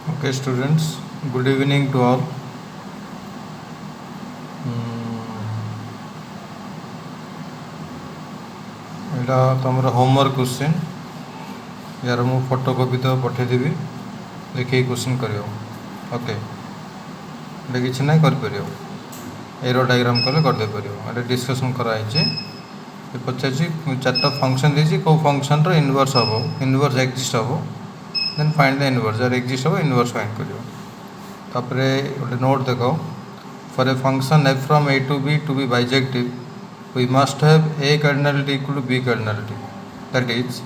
Okay, students, good evening to all. एटा तुम homework question यार मु फोटोकॉपी तो पठेदेवी देखिए क्वेश्चन कर ओके किसी ना कर एरो डायग्राम कले करदे पार डिस्कसन कराई पचार चार्टा फंक्शन देती कौ फंक्शन रो इनवर्स हम इनवर्स एक्जिस्ट हम देन फाइंड द इनवर्स जार एक्जिस्ट हम इनवर्स फाइंड कर गोटे नोट देख for a function f from A to B bijective we must have a cardinality equal to b cardinality, that is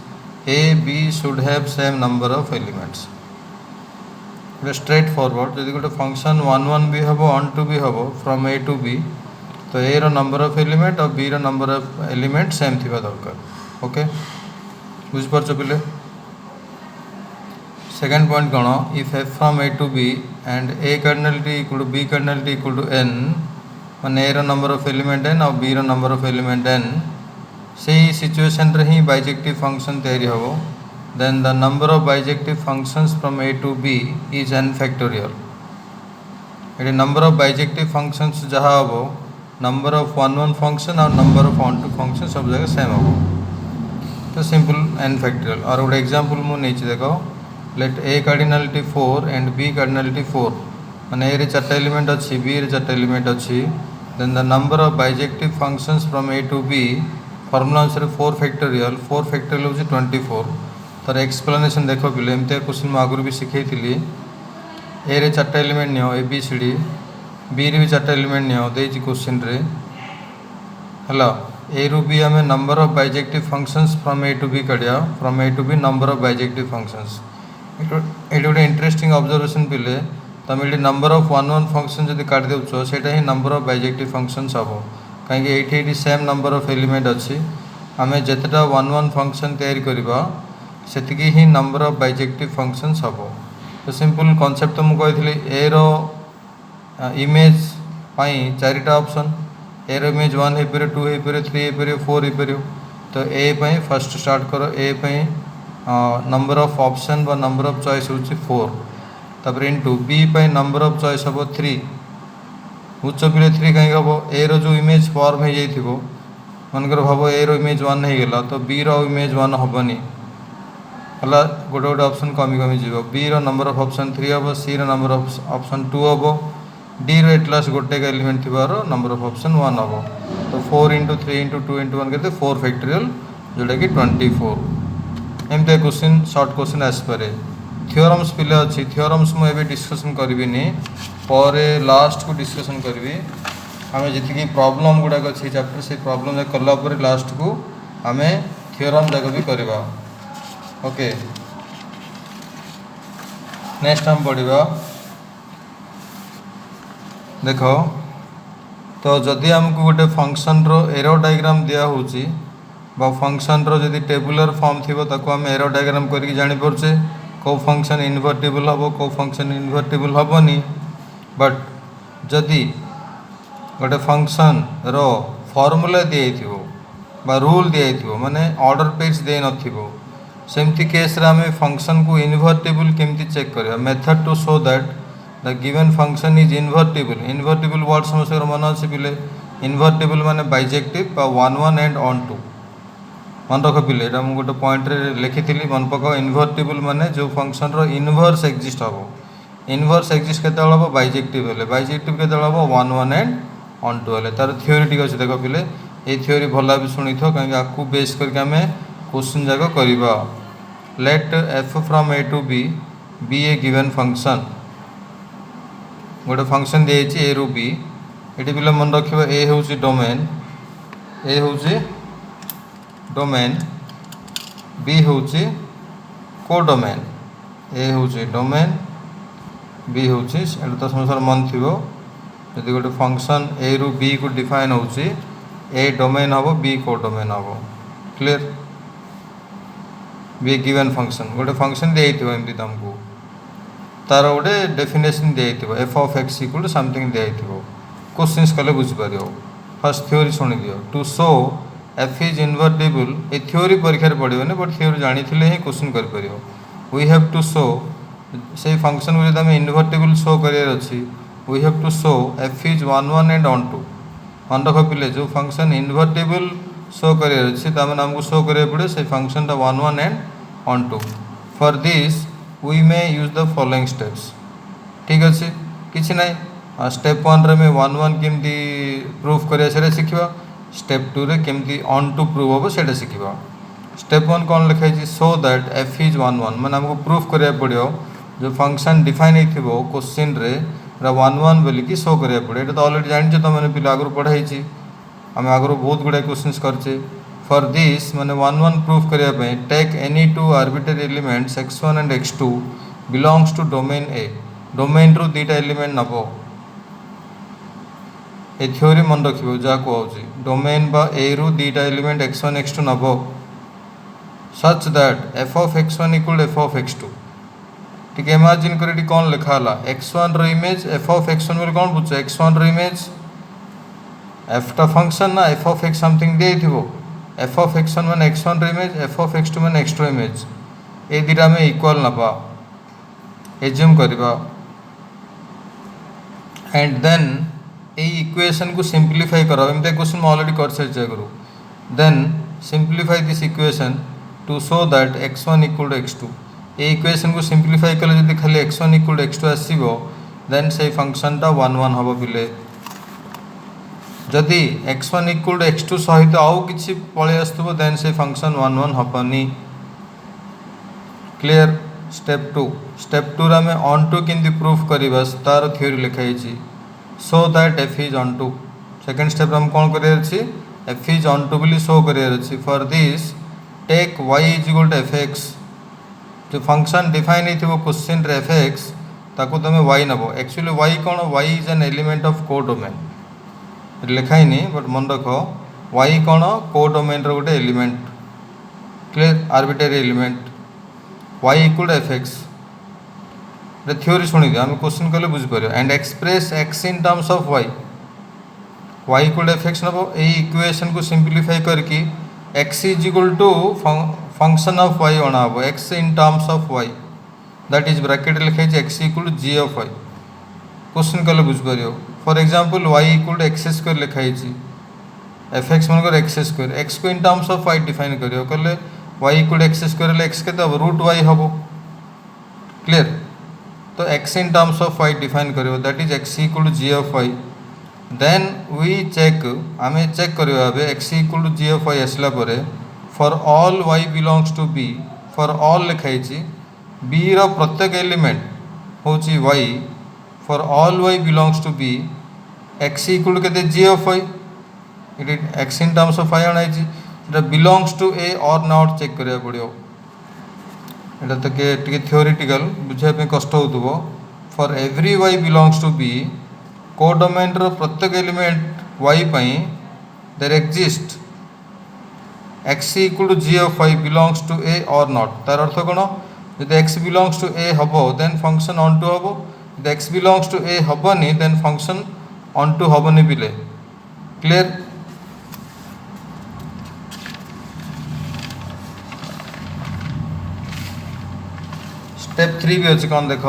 a b should have same number of elements. Straight forward जदि गोटे function 1 1 भी हम 1 2 भी हम from a to b तो a रो number of element और b रो नंबर ऑफ एलिमेंट सेम थिबा दरकार ओके बुझ परछ पिले सेकंड पॉइंट कोन if f from a to b and a cardinality equal to b cardinality equal to n माने ए रो नंबर ऑफ एलिमेंट n और b रो नंबर ऑफ एलिमेंट n सही सिचुएशन रे ही बाइजेक्टिव फंक्शन तैयारी होबो then the number of bijective functions from a to b is n factorial एटी नंबर ऑफ बाइजेक्टिव फंक्शंस जहा होबो नंबर ऑफ 1 1 फंक्शन और नंबर ऑफ 1 2 फंक्शन सब जगह सेम होबो तो सिंपल n फैक्टोरियल और ଗୋଟେ एग्जांपल मु नेछि देखो let a cardinality 4 and b cardinality 4 माने ए रे चारटा एलिमेंट अछि b रे चारटा एलिमेंट अछि then the number of bijective functions from a to b formula अनुसार 4 factorial होची 24 तार एक्सप्लेनेशन देखो पिले एमते क्वेश्चन में आगुर भी सिखै थिली ए रे चारटा एलिमेंट नियो A B C D B रे भी चारटा एलिमेंट नियो देछि क्वेश्चन रे हला ए रु बी हमें number of bijective functions from A to B कढिया from A to B number of bijective functions एट गोटे इंटरेस्टिंग ऑब्जर्वेशन पिले तुम ये नंबर ऑफ 1 1 फंक्शन जब काट देव से नंबर ऑफ बाइजेक्टिव फंक्शंस हम कहीं ये सेम नंबर ऑफ एलिमेंट अच्छी आम जितेटा 1 1 फंक्शन तैयारी करवा से ही नंबर ऑफ बाइजेक्टिव फंक्शंस हम तो सिंपल कॉन्सेप्ट तो मुझे कही ए रो इमेज चारिटा ऑप्शन ए रो इमेज 1 हो पारे 2 हो पारे 3 हो पारे 4 हो पारे तो ए फर्स्ट स्टार्ट कर ए नंबर ऑफ ऑप्शन व नंबर ऑफ चॉइस हूँ 4 तापर into B number of choice हम 3 उच्च पिले 3 कहीं हम ए रो जो इमेज फॉर्म हो जाइथिबो मनकर भाव ए रो इमेज 1 हो गला तो बी रो इमेज 1 हबनी हला गोटे गोटे ऑप्शन कमी कमी जीवो बी रो नंबर ऑफ ऑप्शन 3 हम सी रो नंबर ऑफ ऑप्शन 2 हम डी रो एटलास गोटे का एलिमेंट थिबार नंबर ऑफ ऑप्शन 1 हम तो 4 इंटू 3 इंटू 2 इंटू 1 के 4 फैक्टोरियल जोटा कि 24 एमते क्वेश्चन शॉर्ट क्वेश्चन आस पारे थियोरम्स पिले अच्छी थियोरम्स मुझे डिस्कसन करी पर लास्ट को डिस्कसन करी आम जी प्रॉब्लम गुड़ाक अच्छी चैप्टर से प्रॉब्लम कलापर लास्ट को आम थियोरम जाक भी करवा ओके नेक्स्ट हम पढ़ा देख तो जदि आमको गोटे फंक्शन रो एरो डायग्राम दिया होची बा फंक्शन रो जदि टेबुलर फॉर्म थी ताको आम एरो डायग्राम करके जानी परछे कौ फंक्शन इनवर्टेबल हम कौ फंक्शन इनवर्टेबल हेनी बट जदि गोटे फंक्शन रो फॉर्मूला दिखाई बा रूल दिखाई माने ऑर्डर पेज दे नमती केस आम फंक्शन को इनवर्टेबल केमती चेक करिया method to show that the given function is invertible word समस्या मन अच्छे पिले इनवर्टेबल माने बाइजेक्टिव बा 1 1 एंड ऑन 2 मन रख पिले ये मुझे गोटे पॉइंट लिखी मन पकाओ इनवर्टेबल माने जो फंक्शन रो इनवर्स एक्जिस्ट हम इनवर्स एक्जिस्ट के हम बाइजेक्टिव बाइजेक्टिव के हम 1 1 एंड ऑन 2 हेले तार थ्योरी टी अच्छे देख पिले ये थ्योरी भला भी शुणी थो कहीं आपको बेस करके आम क्वेश्चन जाक करवा let f from A to B a given function गोटे फंक्शन दिखाई ए रु बी ये पिला मन रख ए हूँ डोमेन ए हूँ डोमेन बी हूँ कोडोमेन ए हूँ डोमेन बी हूँ तो समस्या मन थी जदि गोटे फंक्शन ए रु बी को डिफाइन हो ए डोमेन हम बी कोडोमेन हम क्लियर बी गिवन फंक्शन गोटे फंक्शन दिखाई एमती तुमको तार गोटे डेफिनेशन दिखाई f of x equal to something दिखाई क्वेश्चन कले बुझीपर फर्स्ट थ्योरी शुणी दियो to show f is invertible ए थ्योरी परीक्षा पड़ोनी बट थ्योरी जानी ही क्वेश्चन कर वी हैव टू शो से फंक्शन को जब इनवर्टेबल शो करार अच्छी we have to show f is 1 1 and on to. मन रख पिले जो फंक्शन इनवर्टेबल शो करार अच्छी तमें आमको शो करा पड़े से function 1 1 and onto. For this we may use the following steps. ठीक अच्छे किसी ना स्टेप 1 रे में 1 1 केमती प्रूफ करिया से शिखा। स्टेप 2 रे केमती ऑन टू प्रूव हम से शिखा। स्टेप 1 कौन लिखाई सो दैट एफ इज 1 1 मैंने आमको प्रूफ करा पड़ो जो फंक्शन डिफाइन हो क्वेश्चन रे 1 1 बोलिकी शो करा पड़े। ये तो ऑलरेडी जानते तुम मैंने पिला आगु पढ़ाई आम आगु बहुत गुड़ाए क्वेश्चन करचे। फॉर दिस मैंने 1 1 प्रूफ करने take any two arbitrary elements x1 and x2 belongs to domain A. Domain रु दुईटा एलिमेंट नब ए थ्योरी मन रख जहाँ कहूँ डोमेन बा ए रु दुईटा एलिमेंट x1 x2 नब such that F of x1 equal F of x2। ठीक इमेजिन कर कौन लिखा x1 row image F of x1 बोले कौन पूछ x1 रो इमेज एफ टा फंक्शन ना F of x something they थो एफ ऑफ x1 मैंने x1 row image F of x2 मैंने x2 इमेज ए दुटा में इक्वल नबा एज्यूम करवा एंड देन ए इक्वेशन को सिंप्लीफाई करा। एमती क्वेश्चन मैं ऑलरेडी कर सारी आगु। Then simplify this equation to show that x1 equal to x2। A equation को सिंप्लीफाई कले जब खाली x1 इक्वल टू x2 आसो देन से फंक्शन टा 1 1 हम पिले। जदि x1 इक्वल टू x2 सहित आउ कि पलि आसो देन से फंक्शन 1 1 हेनी। क्लियर। स्टेप 2 स्टेप 2 आम ऑन टू केमती प्रूफ करवा तार थ्योरी लिखाई so that f is onto. Second step आम कौन करार एफ इज ऑन टू बोली शो करार। For this take y is equal to f x. जो फंक्शन डिफाइन हो क्वेश्चन रे एफ एक्स ताको तुम y नब। एक्चुअली y कौन y is an element of को डोमेन लिखाई बट मन रख y कौन को डोमेन रो गोटे element. Clear. Arbitrary element y equal to f x theory शुणी दियो आम क्वेश्चन कले बुझीपर and express x in terms of y equal to f x नब। ये इक्वेशन को सिंप्लीफाई करके x is equal to function of y अणा हम x in terms of y that is bracket लिखाई x equal to g of y। Question कले बुझीपर। For example y equal to x square लिखाई f x मन x square x को in terms of y define कर कले y equal to x square x के root y हम। Clear. तो x in terms of y define कर that is x equal to g of y। Then we check आम check करवा x equal to g of y आसला for all y belongs to b। For all लिखाई b रो प्रत्येक element हूँ y। For all y belongs to b x equal to के g of y ये x in terms of y अणाई belongs to A और not check करा पड़ो। यहाँ तक थ्योरीटिकल बुझापी कष्ट हो। For every y belongs to b को डोमेन रो प्रत्येक एलिमेंट y पाई there exist x equal to g of y belongs to A और नॉट। तार अर्थ कौन जब x बिलोंग्स टू ए हम देन फंक्शन ऑन टू हम। जब x बिलोंग्स टू ए हेनी देन फंक्शन ऑन टू हेनी पिले। क्लियर। स्टेप 3 भी अच्छे कौन देख।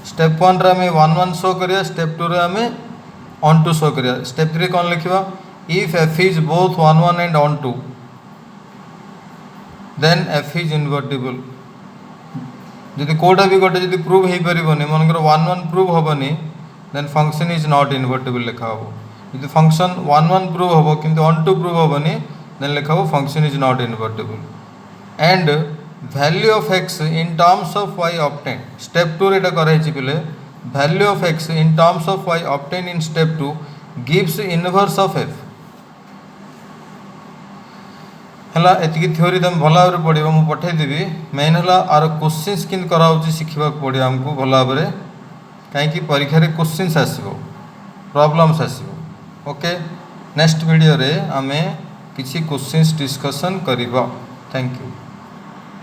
स्टेप 1 रे आम 1 1 शो करिया। स्टेप 2 रे आम ऑन टू शो करिया। स्टेप 3 कौन लिखा if f is both 1 1 and onto then f is invertible. जदि कोटा भी गोटे जब प्रूव हो पारनी मनकर 1 1 प्रूव हेनी then function is not invertible लिखा हम। जब फंक्शन 1 1 प्रूव हम कि ऑन टू प्रूव हेनी देन लिखा हम function is not invertible. And value of x in terms of y obtain. Step 2 रे कराई पिले value of x in terms of y obtain in step 2 gives inverse of f। है एति theory तुम भल भाव पढ़ मुझे पठेदेवी। मेन है आर क्वेश्चंस किन कराऊँ शिखा पड़े आमको भल भाव कहीं परीक्षा रे क्वेश्चंस आसो प्रॉब्लम्स आसो। ओके नेक्स्ट वीडियो रे आमे किसी क्वेश्चंस डिस्कशन करिबा। Thank you.